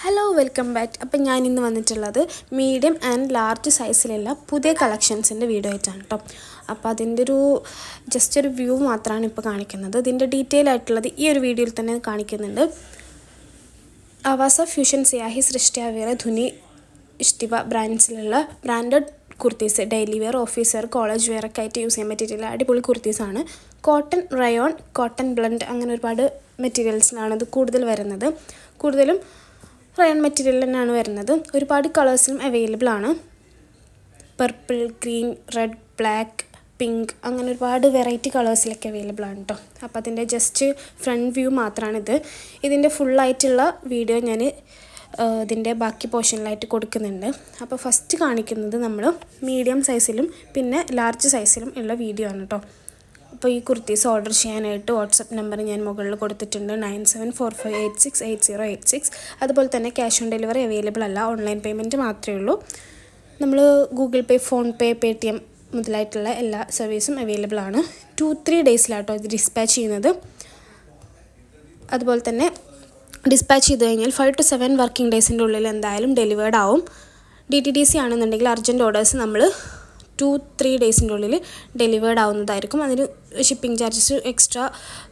Hello welcome back. അപ്പം ഞാൻ ഇന്ന് വന്നിട്ടുള്ളത് മീഡിയം ആൻഡ് ലാർജ് സൈസിലുള്ള പുതിയ കളക്ഷൻസിൻ്റെ വീഡിയോ ആയിട്ടാണ് കേട്ടോ. അപ്പോൾ അതിൻ്റെ ജസ്റ്റ് ഒരു വ്യൂ മാത്രമാണ് ഇപ്പോൾ കാണിക്കുന്നത്. ഇതിൻ്റെ ഡീറ്റെയിൽ ആയിട്ടുള്ളത് ഈ ഒരു വീഡിയോയിൽ തന്നെ കാണിക്കുന്നുണ്ട്. ആവാസ ഫ്യൂഷൻ സിയാഹി സൃഷ്ടി അവീറ ധുനി ഇഷ്ടിവ ബ്രാൻഡ്സിലുള്ള branded kurtis daily wear, office wear, college wear ഒക്കെ ആയിട്ട് യൂസ് ചെയ്യാൻ പറ്റിയിട്ടുള്ള അടിപൊളി കുർത്തീസാണ്. കോട്ടൺ, റയോൺ, കോട്ടൺ ബ്ലണ്ട് അങ്ങനെ ഒരുപാട് മെറ്റീരിയൽസിനാണ് ഇത് കൂടുതൽ വരുന്നത്. കൂടുതലും റയോൺ മെറ്റീരിയൽ തന്നെയാണ് വരുന്നത്. ഒരുപാട് കളേഴ്സിലും അവൈലബിൾ ആണ്. Purple, green, red, black, pink അങ്ങനെ ഒരുപാട് വെറൈറ്റി കളേഴ്സിലൊക്കെ അവൈലബിൾ ആണ് കേട്ടോ. അപ്പോൾ അതിൻ്റെ ജസ്റ്റ് ഫ്രണ്ട് വ്യൂ മാത്രമാണിത്. ഇതിൻ്റെ ഫുള്ളായിട്ടുള്ള വീഡിയോ ഞാൻ ഇതിൻ്റെ ബാക്കി പോർഷനിലായിട്ട് കൊടുക്കുന്നുണ്ട്. അപ്പോൾ ഫസ്റ്റ് കാണിക്കുന്നത് നമ്മൾ മീഡിയം സൈസിലും പിന്നെ ലാർജ് സൈസിലും ഉള്ള വീഡിയോ ആണ് കേട്ടോ. അപ്പോൾ ഈ കുർത്തീസ് ഓർഡർ ചെയ്യാനായിട്ട് വാട്സപ്പ് നമ്പർ ഞാൻ മുകളിൽ കൊടുത്തിട്ടുണ്ട് 9745868086. അതുപോലെ തന്നെ ക്യാഷ് ഓൺ ഡെലിവറി അവൈലബിൾ അല്ല, ഓൺലൈൻ പേയ്മെൻറ്റ് മാത്രമേ ഉള്ളൂ. നമ്മൾ ഗൂഗിൾ പേ, ഫോൺ പേ, പേടിഎം മുതലായിട്ടുള്ള എല്ലാ സർവീസും അവൈലബിൾ ആണ്. 2-3 ഡേയ്സിലാട്ടോ ഇത് ഡിസ്പാച്ച് ചെയ്യുന്നത്. അതുപോലെ തന്നെ ഡിസ്പാച്ച് ചെയ്ത് കഴിഞ്ഞാൽ 5 to 7 വർക്കിംഗ് ഡേയ്സിൻ്റെ ഉള്ളിൽ എന്തായാലും ഡെലിവേർഡ് ആവും. DTDC ആണെന്നുണ്ടെങ്കിൽ അർജൻറ്റ് ഓർഡേഴ്സ് നമ്മൾ 2-3 ഡേയ്സിൻ്റെ ഉള്ളിൽ ഡെലിവേർഡ് ആവുന്നതായിരിക്കും. അതിന് ഷിപ്പിംഗ് ചാർജസ് എക്സ്ട്രാ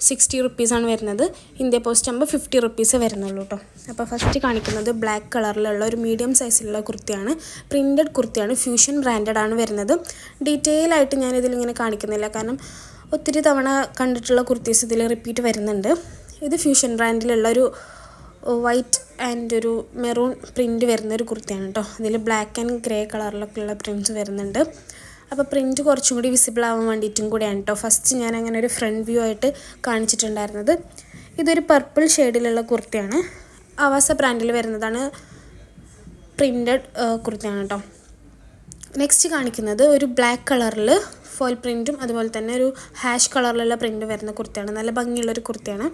60 റുപ്പീസാണ് വരുന്നത്. ഇന്ത്യ പോസ്റ്റ് ആകുമ്പോൾ 50 റുപ്പീസ് വരുന്നുള്ളൂ കേട്ടോ. അപ്പോൾ ഫസ്റ്റ് കാണിക്കുന്നത് ബ്ലാക്ക് കളറിലുള്ള ഒരു മീഡിയം സൈസിലുള്ള കുർത്തിയാണ്. പ്രിൻറ്റഡ് കുർത്തിയാണ്, ഫ്യൂഷൻ ബ്രാൻഡഡ് വരുന്നത്. ഡീറ്റെയിൽ ആയിട്ട് ഞാനിതിലിങ്ങനെ കാണിക്കുന്നില്ല, കാരണം ഒത്തിരി തവണ കണ്ടിട്ടുള്ള കുർത്തീസ് ഇതിൽ റിപ്പീറ്റ് വരുന്നുണ്ട്. ഇത് ഫ്യൂഷൻ ബ്രാൻഡിലുള്ളൊരു വൈറ്റ് ആൻഡ് ഒരു മെറൂൺ പ്രിൻറ്റ് വരുന്നൊരു കുർത്തിയാണ് കേട്ടോ. ഇതിൽ ബ്ലാക്ക് ആൻഡ് ഗ്രേ കളറിലൊക്കെ ഉള്ള പ്രിൻറ്റ്സ് വരുന്നുണ്ട്. അപ്പോൾ പ്രിൻറ്റ് കുറച്ചും കൂടി വിസിബിൾ ആവാൻ വേണ്ടിയിട്ടും കൂടിയാണ് കേട്ടോ ഫസ്റ്റ് ഞാൻ അങ്ങനെ ഒരു ഫ്രണ്ട് വ്യൂ ആയിട്ട് കാണിച്ചിട്ടുണ്ടായിരുന്നത്. ഇതൊരു പർപ്പിൾ ഷെയ്ഡിലുള്ള കുർത്തിയാണ്. ആവാസ ബ്രാൻഡിൽ വരുന്നതാണ്. പ്രിൻറ്റഡ് കുർത്തിയാണ് കേട്ടോ. നെക്സ്റ്റ് കാണിക്കുന്നത് ഒരു ബ്ലാക്ക് കളറിൽ ഫോയിൽ പ്രിൻറ്റും അതുപോലെ തന്നെ ഒരു ഹാഷ് കളറിലുള്ള പ്രിൻറ്റ് വരുന്ന കുർത്തിയാണ്. നല്ല ഭംഗിയുള്ളൊരു കുർത്തിയാണ്.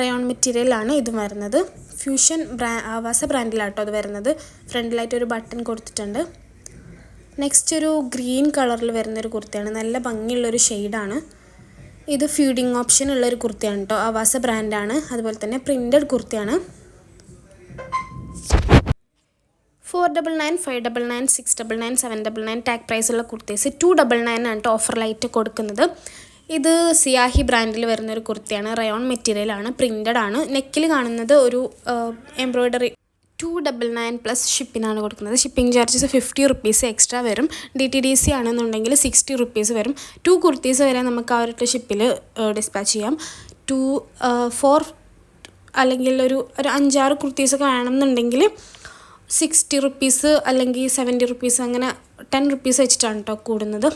റയോൺ മെറ്റീരിയലാണ് ഇതും വരുന്നത്. ഫ്യൂഷൻ ആവാസ ബ്രാൻഡിലാട്ടോ അത് വരുന്നത്. ഫ്രണ്ടിലായിട്ട് ഒരു ബട്ടൺ കൊടുത്തിട്ടുണ്ട്. നെക്സ്റ്റ് ഒരു ഗ്രീൻ കളറിൽ വരുന്നൊരു കുർത്തിയാണ്. നല്ല ഭംഗിയുള്ളൊരു ഷെയ്ഡാണ്. ഇത് ഫീഡിങ് ഓപ്ഷൻ ഉള്ളൊരു കുർത്തിയാണ് കേട്ടോ. ആവാസ ബ്രാൻഡാണ്. അതുപോലെ തന്നെ പ്രിൻറ്റഡ് കുർത്തിയാണ്. 499, 599, 699, 799 ടാഗ് പ്രൈസുള്ള കുർത്തീസ് 299 ആണ് ഓഫറിലായിട്ട് കൊടുക്കുന്നത്. ഇത് സിയാഹി ബ്രാൻഡിൽ വരുന്നൊരു കുർത്തിയാണ്. റയോൺ മെറ്റീരിയലാണ്, പ്രിൻറ്റഡ് ആണ്. നെക്കിൽ കാണുന്നത് ഒരു എംബ്രോയ്ഡറി. 299 പ്ലസ് ഷിപ്പിനാണ് കൊടുക്കുന്നത്. ഷിപ്പിംഗ് ചാർജസ് 50 റുപ്പീസ് എക്സ്ട്രാ വരും. DTDC ആണെന്നുണ്ടെങ്കിൽ 60 റുപ്പീസ് വരും. 2 കുർത്തീസ് വരെ നമുക്ക് ആ ഒരു ഷിപ്പിൽ ഡിസ്പാച്ച് ചെയ്യാം. 4 അല്ലെങ്കിൽ ഒരു 5-6 കുർത്തീസൊക്കെ വേണമെന്നുണ്ടെങ്കിൽ 60 റുപ്പീസ് അല്ലെങ്കിൽ 70 റുപ്പീസ് അങ്ങനെ 10 റുപ്പീസ് വെച്ചിട്ടാണ് കേട്ടോ കൂടുന്നത്.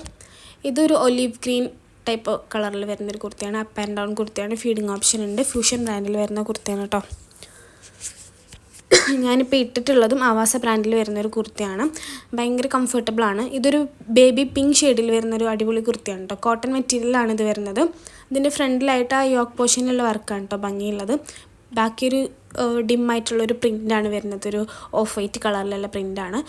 ഇതൊരു ഒലീവ് ഗ്രീൻ ടൈപ്പ് കളറിൽ വരുന്നൊരു കുർത്തിയാണ്. അപ്പ് ആൻഡ് ഡൗൺ കുർത്തിയാണ്. ഫീഡിങ് ഓപ്ഷൻ ഉണ്ട്. ഫ്യൂഷൻ ബ്രാൻഡിൽ വരുന്ന കുർത്തിയാണ് കേട്ടോ. ഞാനിപ്പോൾ ഇട്ടിട്ടുള്ളതും ആവാസ ബ്രാൻഡിൽ വരുന്നൊരു കുർത്തിയാണ്. ഭയങ്കര കംഫർട്ടബിളാണ്. ഇതൊരു ബേബി പിങ്ക് ഷെയ്ഡിൽ വരുന്നൊരു അടിപൊളി കുർത്തിയാണ് കേട്ടോ. കോട്ടൺ മെറ്റീരിയലാണ് ഇത് വരുന്നത്. ഇതിൻ്റെ ഫ്രണ്ടിലായിട്ട് ആ യോക്ക് പോർഷനിലുള്ള വർക്കാണ് കേട്ടോ ഭംഗിയുള്ളത്. ബാക്കിയൊരു ഡിമ്മായിട്ടുള്ളൊരു പ്രിൻ്റാണ് വരുന്നത്. ഒരു ഓഫ് വൈറ്റ് കളറിലുള്ള പ്രിൻ്റാണ്.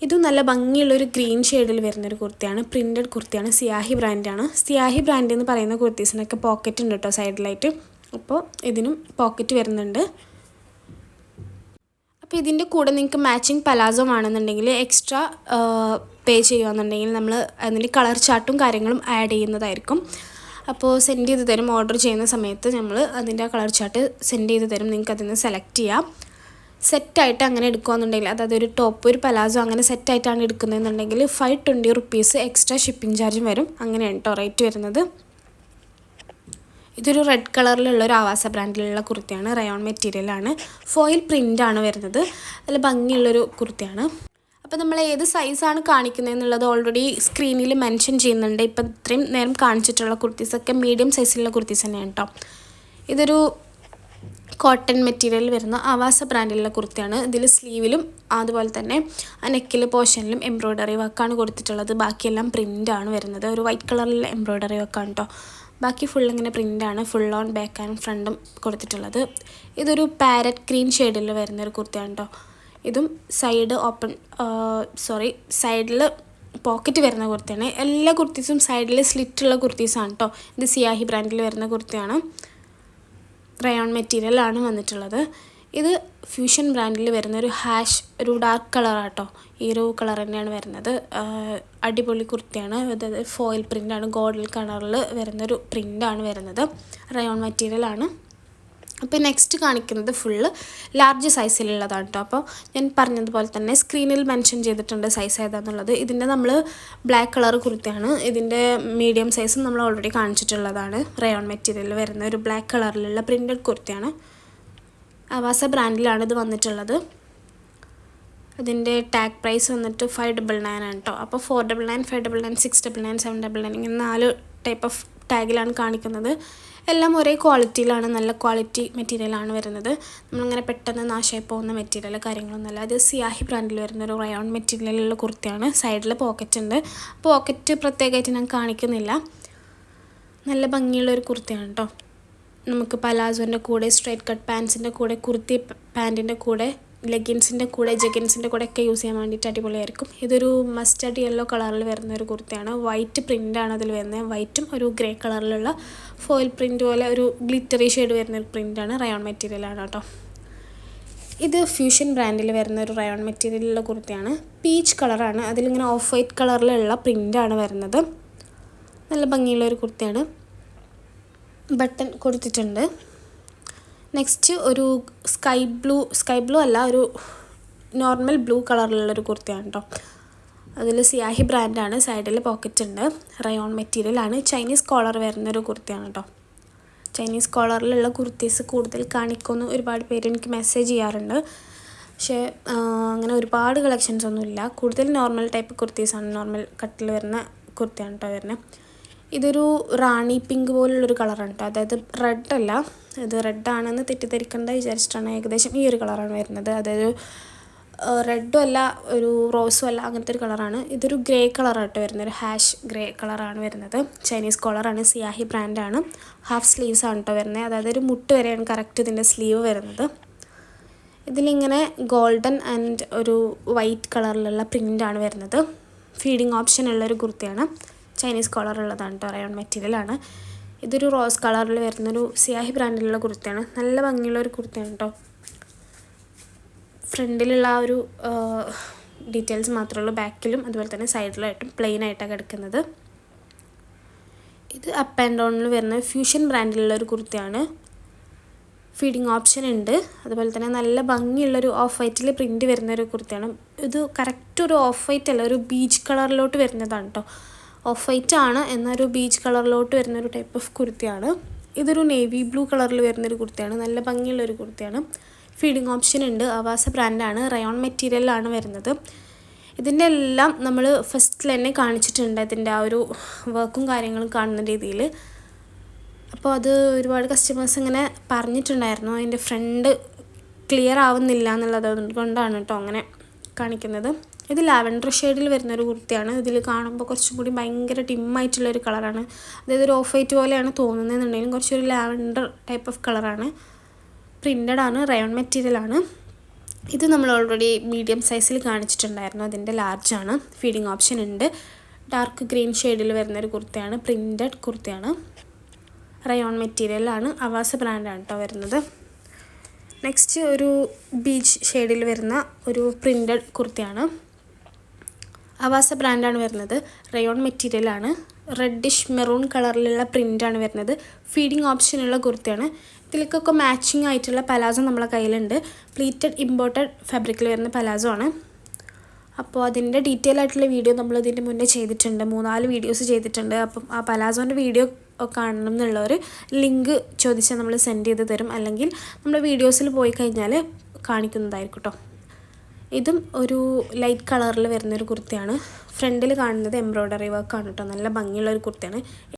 ഇതും നല്ല ഭംഗിയുള്ളൊരു ഗ്രീൻ ഷെയ്ഡിൽ വരുന്നൊരു കുർത്തിയാണ്. പ്രിൻറ്റഡ് കുർത്തിയാണ്. സിയാഹി ബ്രാൻഡാണ്. സിയാഹി ബ്രാൻഡ് എന്ന് പറയുന്ന കുർത്തീസിനൊക്കെ പോക്കറ്റ് ഉണ്ട് കേട്ടോ സൈഡിലായിട്ട്. അപ്പോൾ ഇതിനും പോക്കറ്റ് വരുന്നുണ്ട്. അപ്പോൾ ഇതിൻ്റെ കൂടെ നിങ്ങൾക്ക് മാച്ചിങ് പലാസോ ആണെന്നുണ്ടെങ്കിൽ എക്സ്ട്രാ പേ ചെയ്യുകയെന്നുണ്ടെങ്കിൽ നമ്മൾ അതിൻ്റെ കളർ ചാർട്ടും കാര്യങ്ങളും ആഡ് ചെയ്യുന്നതായിരിക്കും. അപ്പോൾ സെൻഡ് ചെയ്ത് തരും. ഓർഡർ ചെയ്യുന്ന സമയത്ത് നമ്മൾ അതിൻ്റെ കളർ ചാർട്ട് സെൻഡ് ചെയ്ത് തരും. നിങ്ങൾക്ക് അതിൽ നിന്ന് സെലക്ട് ചെയ്യാം. സെറ്റായിട്ട് അങ്ങനെ എടുക്കുകയെന്നുണ്ടെങ്കിൽ അതായത് ഒരു ടോപ്പ്, ഒരു പലാസോ അങ്ങനെ സെറ്റായിട്ടാണ് എടുക്കുന്നതെന്നുണ്ടെങ്കിൽ 520 റുപ്പീസ് എക്സ്ട്രാ ഷിപ്പിംഗ് ചാർജും വരും. അങ്ങനെയാണ് കേട്ടോ റേറ്റ് വരുന്നത്. ഇതൊരു റെഡ് കളറിലുള്ളൊരു ആവാസ ബ്രാൻഡിലുള്ള കുർത്തിയാണ്. റയോൺ മെറ്റീരിയലാണ്. ഫോയിൽ പ്രിൻ്റാണ് വരുന്നത്. നല്ല ഭംഗിയുള്ളൊരു കുർത്തിയാണ്. അപ്പോൾ നമ്മൾ ഏത് സൈസാണ് കാണിക്കുന്നത് എന്നുള്ളത് ഓൾറെഡി സ്ക്രീനിൽ മെൻഷൻ ചെയ്യുന്നുണ്ട്. ഇപ്പം ഇത്രയും നേരം കാണിച്ചിട്ടുള്ള കുർത്തീസൊക്കെ മീഡിയം സൈസിലുള്ള കുർത്തീസ് തന്നെയാണ് കേട്ടോ. ഇതൊരു കോട്ടൺ മെറ്റീരിയൽ വരുന്ന ആവാസ ബ്രാൻഡിലുള്ള കുർത്തിയാണ്. ഇതിൽ സ്ലീവിലും അതുപോലെ തന്നെ ആ നെക്കിൽ പോർഷനിലും എംബ്രോയ്ഡറി വർക്കാണ് കൊടുത്തിട്ടുള്ളത്. ബാക്കിയെല്ലാം പ്രിൻ്റാണ് വരുന്നത്. ഒരു വൈറ്റ് കളറിലുള്ള എംബ്രോയ്ഡറി വർക്കാണ് കേട്ടോ. ബാക്കി ഫുൾ ഇങ്ങനെ പ്രിൻ്റാണ്. ഫുൾ ഓൺ ബാക്ക് ആൻഡ് ഫ്രണ്ടും കൊടുത്തിട്ടുള്ളത്. ഇതൊരു പാരറ്റ് ഗ്രീൻ ഷെയ്ഡിൽ വരുന്നൊരു കുർത്തിയാണ് കേട്ടോ. ഇതും സൈഡിൽ പോക്കറ്റ് വരുന്ന കുർത്തിയാണ്. എല്ലാ കുർത്തീസും സൈഡിൽ സ്ലിറ്റുള്ള കുർത്തീസാണ് കേട്ടോ. ഇത് സിയാഹി ബ്രാൻഡിൽ വരുന്ന കുർത്തിയാണ്. റയോൺ മെറ്റീരിയലാണ് വന്നിട്ടുള്ളത്. ഇത് ഫ്യൂഷൻ ബ്രാൻഡിൽ വരുന്ന ഒരു ഡാർക്ക് കളറാട്ടോ. ഈ ഒരു കളർ തന്നെയാണ് വരുന്നത്. അടിപൊളി കുർത്തിയാണ്. അതായത് ഫോയിൽ പ്രിൻ്റാണ്, ഗോൾഡൻ കളറിൽ വരുന്നൊരു പ്രിൻ്റാണ് വരുന്നത്. റയോൺ മെറ്റീരിയലാണ്. അപ്പോൾ നെക്സ്റ്റ് കാണിക്കുന്നത് ഫുള്ള് ലാർജ് സൈസിലുള്ളതാണ് കേട്ടോ. അപ്പോൾ ഞാൻ പറഞ്ഞതുപോലെ തന്നെ സ്ക്രീനിൽ മെൻഷൻ ചെയ്തിട്ടുണ്ട് സൈസ് ഏതാണെന്നുള്ളത്. ഇതിൻ്റെ നമ്മൾ ബ്ലാക്ക് കളർ കുർത്തിയാണ്. ഇതിൻ്റെ മീഡിയം സൈസും നമ്മൾ ഓൾറെഡി കാണിച്ചിട്ടുള്ളതാണ്. റയോൺ മെറ്റീരിയലിൽ വരുന്ന ഒരു ബ്ലാക്ക് കളറിലുള്ള പ്രിൻ്റഡ് കുർത്തിയാണ്. അവാസ ബ്രാൻഡിലാണ് ഇത് വന്നിട്ടുള്ളത്. അതിൻ്റെ ടാഗ് പ്രൈസ് വന്നിട്ട് 599 ആണ് കേട്ടോ. അപ്പോൾ 499, 599, 699, 799 ഇങ്ങനെ 4 ടൈപ്പ് ഓഫ് ടാഗിലാണ് കാണിക്കുന്നത്. എല്ലാം ഒരേ ക്വാളിറ്റിയിലാണ്, നല്ല ക്വാളിറ്റി മെറ്റീരിയലാണ് വരുന്നത്. നമ്മളിങ്ങനെ പെട്ടെന്ന് നാശമായി പോകുന്ന മെറ്റീരിയൽ കാര്യങ്ങളൊന്നുമല്ല. അത് സിയാഹി ബ്രാൻഡിൽ വരുന്നൊരു റയോൺ മെറ്റീരിയലുള്ള കുർത്തിയാണ്. സൈഡിൽ പോക്കറ്റ് ഉണ്ട്. പോക്കറ്റ് പ്രത്യേകമായിട്ട് ഞാൻ കാണിക്കുന്നില്ല. നല്ല ഭംഗിയുള്ളൊരു കുർത്തിയാണ് കേട്ടോ. നമുക്ക് പലാസോൻ്റെ കൂടെ, സ്ട്രൈറ്റ് കട്ട് പാൻസിൻ്റെ കൂടെ, കുർത്തി പാൻറ്റിൻ്റെ കൂടെ, ലെഗിൻസിൻ്റെ കൂടെ, ജഗിൻസിൻ്റെ കൂടെ ഒക്കെ യൂസ് ചെയ്യാൻ വേണ്ടിയിട്ട് അടിപൊളിയായിരിക്കും. ഇതൊരു മസ്റ്റർഡ് യെല്ലോ കളറിൽ വരുന്ന ഒരു കുർത്തിയാണ്. വൈറ്റ് പ്രിൻ്റാണ് അതിൽ വരുന്നത്. വൈറ്റും ഒരു ഗ്രേ കളറിലുള്ള ഫോയിൽ പ്രിൻ്റ് പോലെ ഒരു ഗ്ലിറ്ററി ഷെയ്ഡ് വരുന്ന ഒരു പ്രിൻ്റാണ്. റയോൺ മെറ്റീരിയലാണ് കേട്ടോ. ഇത് ഫ്യൂഷൻ ബ്രാൻഡിൽ വരുന്ന ഒരു റയോൺ മെറ്റീരിയലുള്ള കുർത്തിയാണ്. പീച്ച് കളറാണ്. അതിലിങ്ങനെ ഓഫ് വൈറ്റ് കളറിലുള്ള പ്രിൻ്റാണ് വരുന്നത്. നല്ല ഭംഗിയുള്ളൊരു കുർത്തിയാണ്. ബട്ടൺ കൊടുത്തിട്ടുണ്ട്. നെക്സ്റ്റ് ഒരു സ്കൈ ബ്ലൂ അല്ല, ഒരു നോർമൽ ബ്ലൂ കളറിലുള്ളൊരു കുർത്തിയാണ് കേട്ടോ. അതിൽ സിയാഹി ബ്രാൻഡാണ്. സൈഡിൽ പോക്കറ്റ് ഉണ്ട്. റയോൺ മെറ്റീരിയലാണ്. ചൈനീസ് കോളർ വരുന്നൊരു കുർത്തിയാണ് കേട്ടോ. ചൈനീസ് കോളറിലുള്ള കുർത്തീസ് കൂടുതൽ കാണിക്കുമെന്ന് ഒരുപാട് പേര് എനിക്ക് മെസ്സേജ് ചെയ്യാറുണ്ട്. പക്ഷേ അങ്ങനെ ഒരുപാട് കളക്ഷൻസ് ഒന്നുമില്ല. കൂടുതൽ നോർമൽ ടൈപ്പ് കുർത്തീസാണ്. നോർമൽ കട്ടിൽ വരുന്ന കുർത്തിയാണ് കേട്ടോ വരുന്നത്. ഇതൊരു റാണി പിങ്ക് പോലുള്ളൊരു കളറാണ് കേട്ടോ. അതായത് റെഡ് അല്ല, ഇത് റെഡാണെന്ന് തെറ്റിദ്ധരിക്കേണ്ട വിചാരിച്ചിട്ടാണ്. ഏകദേശം ഈ ഒരു കളറാണ് വരുന്നത്. അതായത് റെഡും അല്ല, ഒരു റോസും അല്ല, അങ്ങനത്തെ ഒരു കളറാണ്. ഇതൊരു ഗ്രേ കളറായിട്ട് വരുന്നത്. ഒരു ഹാഷ് ഗ്രേ കളറാണ് വരുന്നത്. ചൈനീസ് കോളറാണ്. സിയാഹി ബ്രാൻഡാണ്. ഹാഫ് സ്ലീവ്സ് ആണ് കേട്ടോ വരുന്നത്. അതായത് ഒരു മുട്ട് വരെയാണ് കറക്റ്റ് ഇതിൻ്റെ സ്ലീവ് വരുന്നത്. ഇതിലിങ്ങനെ ഗോൾഡൻ ആൻഡ് ഒരു വൈറ്റ് കളറിലുള്ള പ്രിൻ്റാണ് വരുന്നത്. ഫീഡിങ് ഓപ്ഷൻ ഉള്ളൊരു കുർത്തിയാണ്. ചൈനീസ് കളർ ഉള്ളതാണ് കേട്ടോ. റയോൺ മെറ്റീരിയലാണ്. ഇതൊരു റോസ് കളറിൽ വരുന്നൊരു സിയാഹി ബ്രാൻഡിലുള്ള കുർത്തിയാണ്. നല്ല ഭംഗിയുള്ളൊരു കുർത്തിയാണ് കേട്ടോ. ഫ്രണ്ടിലുള്ള ആ ഒരു ഡീറ്റെയിൽസ് മാത്രമേ ഉള്ളൂ. ബാക്കിലും അതുപോലെ തന്നെ സൈഡിലായിട്ടും പ്ലെയിൻ ആയിട്ടാണ് കിടക്കുന്നത്. ഇത് അപ്പ് ആൻഡ് ഡൗണിൽ വരുന്ന ഫ്യൂഷൻ ബ്രാൻഡിലുള്ളൊരു കുർത്തിയാണ്. ഫീഡിങ് ഓപ്ഷൻ ഉണ്ട്. അതുപോലെ തന്നെ നല്ല ഭംഗിയുള്ളൊരു ഓഫ് വൈറ്റിൽ പ്രിൻറ്റ് വരുന്നൊരു കുർത്തിയാണ്. ഇത് കറക്റ്റ് ഒരു ഓഫ് വൈറ്റ് അല്ല, ഒരു ബീച്ച് കളറിലോട്ട് വരുന്നതാണ് കേട്ടോ. ഓഫ് വൈറ്റ് ആണ്, എന്നൊരു ബീച്ച് കളറിലോട്ട് വരുന്നൊരു ടൈപ്പ് ഓഫ് കുർത്തിയാണ്. ഇതൊരു നേവി ബ്ലൂ കളറിൽ വരുന്നൊരു കുർത്തിയാണ്. നല്ല ഭംഗിയുള്ളൊരു കുർത്തിയാണ്. ഫീഡിങ് ഓപ്ഷൻ ഉണ്ട്. അവാസ ബ്രാൻഡാണ്. റയോൺ മെറ്റീരിയലാണ് വരുന്നത്. ഇതിൻ്റെ എല്ലാം നമ്മൾ ഫസ്റ്റിൽ തന്നെ കാണിച്ചിട്ടുണ്ട്. ഇതിൻ്റെ ആ ഒരു വർക്കും കാര്യങ്ങളും കാണുന്ന രീതിയിൽ. അപ്പോൾ അത് ഒരുപാട് കസ്റ്റമേഴ്സ് ഇങ്ങനെ പറഞ്ഞിട്ടുണ്ടായിരുന്നു. അതിൻ്റെ ഫ്രണ്ട് ക്ലിയർ ആവുന്നില്ല എന്നുള്ളത് കൊണ്ടാണ് കേട്ടോ അങ്ങനെ കാണിക്കുന്നത്. ഇത് ലാവൻഡർ ഷെയ്ഡിൽ വരുന്നൊരു കുർത്തിയാണ്. ഇതിൽ കാണുമ്പോൾ കുറച്ചും കൂടി ഭയങ്കര ഡിമ്മായിട്ടുള്ളൊരു കളറാണ്. അതായത് ഒരു ഓഫ് വൈറ്റ് പോലെയാണ് തോന്നുന്നതെന്നുണ്ടെങ്കിലും കുറച്ചൊരു ലാവൻഡർ ടൈപ്പ് ഓഫ് കളറാണ്. പ്രിൻ്റഡ് ആണ്. റയോൺ മെറ്റീരിയലാണ്. ഇത് നമ്മൾ ഓൾറെഡി മീഡിയം സൈസിൽ കാണിച്ചിട്ടുണ്ടായിരുന്നു. അതിൻ്റെ ലാർജാണ്. ഫീഡിങ് ഓപ്ഷൻ ഉണ്ട്. ഡാർക്ക് ഗ്രീൻ ഷെയ്ഡിൽ വരുന്നൊരു കുർത്തിയാണ്. പ്രിൻ്റഡ് കുർത്തിയാണ്. റയോൺ മെറ്റീരിയലാണ്. അവാസ ബ്രാൻഡാണ് കേട്ടോ വരുന്നത്. നെക്സ്റ്റ് ഒരു ബീച്ച് ഷെയ്ഡിൽ വരുന്ന ഒരു പ്രിൻ്റഡ് കുർത്തിയാണ്. അവാസ ബ്രാൻഡാണ് വരുന്നത്. റയോൺ മെറ്റീരിയലാണ്. റെഡിഷ് മെറൂൺ കളറിലുള്ള പ്രിൻ്റാണ് വരുന്നത്. ഫീഡിങ് ഓപ്ഷനുള്ള കുർത്തിയാണ്. ഇതിലേക്കൊക്കെ മാച്ചിങ് ആയിട്ടുള്ള പലാസോ നമ്മളെ കയ്യിലുണ്ട്. പ്ലീറ്റഡ് ഇമ്പോർട്ടഡ് ഫാബ്രിക്കിൽ വരുന്ന പലാസോ ആണ്. അപ്പോൾ അതിൻ്റെ ഡീറ്റെയിൽ ആയിട്ടുള്ള വീഡിയോ നമ്മൾ ഇതിൻ്റെ മുന്നേ ചെയ്തിട്ടുണ്ട്. 3-4 വീഡിയോസ് ചെയ്തിട്ടുണ്ട്. അപ്പം ആ പലാസോൻ്റെ വീഡിയോ കാണണം എന്നുള്ളവർ ലിങ്ക് ചോദിച്ചാൽ നമ്മൾ സെൻഡ് ചെയ്ത് തരും. അല്ലെങ്കിൽ നമ്മുടെ വീഡിയോസിൽ പോയി കഴിഞ്ഞാൽ കാണിക്കുന്നതായിരിക്കും കേട്ടോ. ഇതും ഒരു ലൈറ്റ് കളറിൽ വരുന്നൊരു കുർത്തിയാണ്. ഫ്രണ്ടിൽ കാണുന്നത് എംബ്രോയ്ഡറി വർക്കാണ് കേട്ടോ. നല്ല ഭംഗിയുള്ളൊരു കുർത്തിയാണ്.